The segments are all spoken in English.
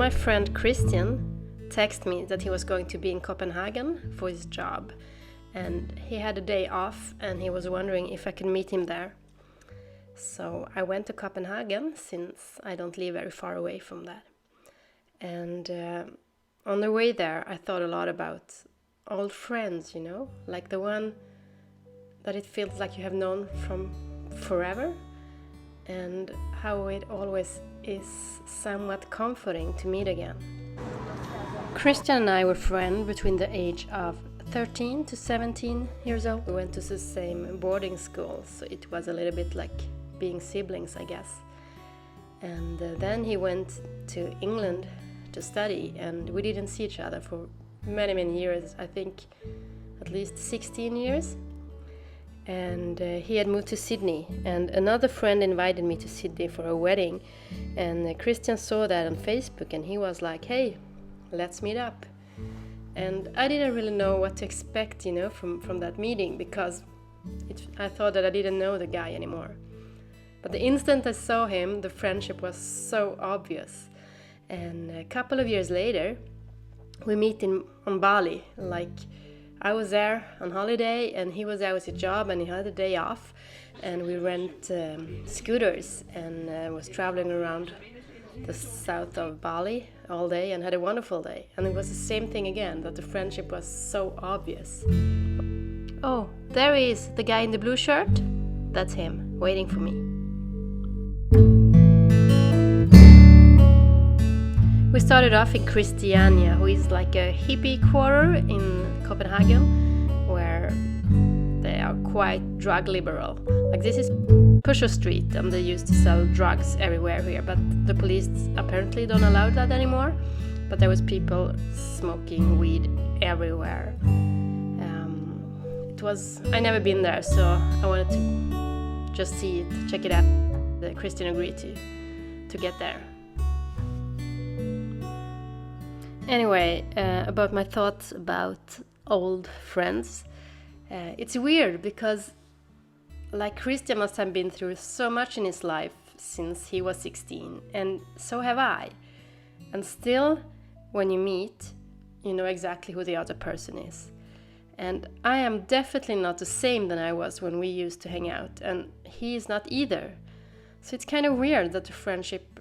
my friend Christian texted me that he was going to be in Copenhagen for his job, and he had a day off and he was wondering if I could meet him there. So I went to Copenhagen, since I don't live very far away from that. And on the way there I thought a lot about old friends, like the one that it feels like you have known from forever, and how it always is somewhat comforting to meet again. Christian and I were friends between the age of 13 to 17 years old. We went to the same boarding school, so it was a little bit like being siblings, I guess. And then he went to England to study, and we didn't see each other for many years, I think at least 16 years. And he had moved to Sydney, and another friend invited me to Sydney for a wedding, and Christian saw that on Facebook and he was like, hey, let's meet up. And I didn't really know what to expect, from that meeting, because I thought that I didn't know the guy anymore. But the instant I saw him, the friendship was so obvious. And a couple of years later, we meet on Bali. Like, I was there on holiday and he was there with his job and he had a day off, and we rent scooters and was traveling around the south of Bali all day and had a wonderful day. And it was the same thing again, that the friendship was so obvious. Oh, there he is, the guy in the blue shirt. That's him, waiting for me. We started off in Christiania, who is like a hippie quarter in Copenhagen, where they are quite drug liberal. Like, this is Pusher Street, and they used to sell drugs everywhere here, but the police apparently don't allow that anymore. But there was people smoking weed everywhere. I never been there, so I wanted to just see it, check it out. Christian agreed to get there. Anyway, about my thoughts about old friends. It's weird because, like, Christian must have been through so much in his life since he was 16, and so have I. And still, when you meet, you know exactly who the other person is. And I am definitely not the same than I was when we used to hang out, and he is not either. So it's kind of weird that the friendship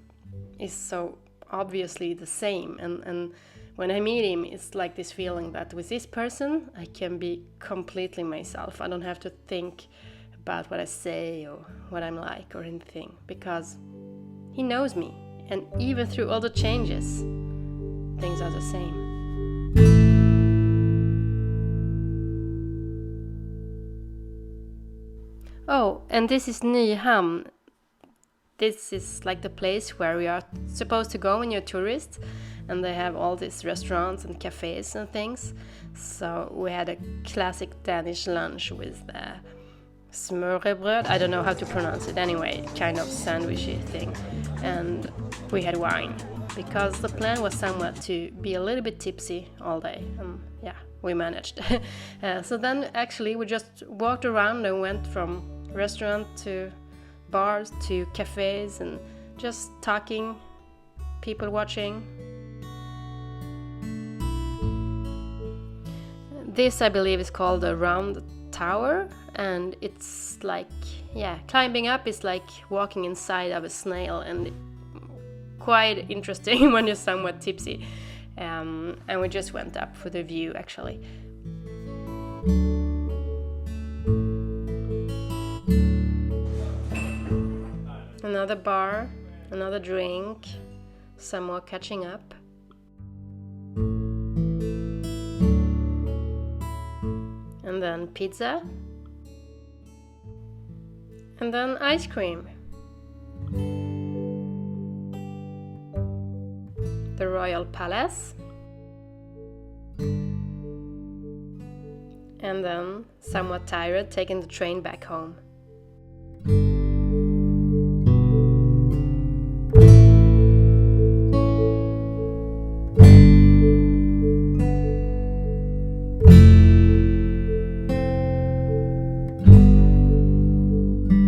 is so obviously the same, and when I meet him, it's like this feeling that with this person I can be completely myself. I don't have to think about what I say or what I'm like or anything, because he knows me, and even through all the changes, things are the same. Oh, and this is Nyhamn. This is like the place where we are supposed to go when you're a tourist, and they have all these restaurants and cafes and things. So we had a classic Danish lunch with smørrebrød. I don't know how to pronounce it anyway, kind of sandwichy thing. And we had wine, because the plan was somewhat to be a little bit tipsy all day. And yeah, we managed. So then actually we just walked around and went from restaurant to bars to cafes and just talking, people watching. This, I believe, is called a round tower, and it's like, climbing up is like walking inside of a snail, and quite interesting when you're somewhat tipsy. And we just went up for the view, actually. Another bar, another drink, some more catching up. And then pizza. And then ice cream. The Royal Palace. And then, somewhat tired, taking the train back home.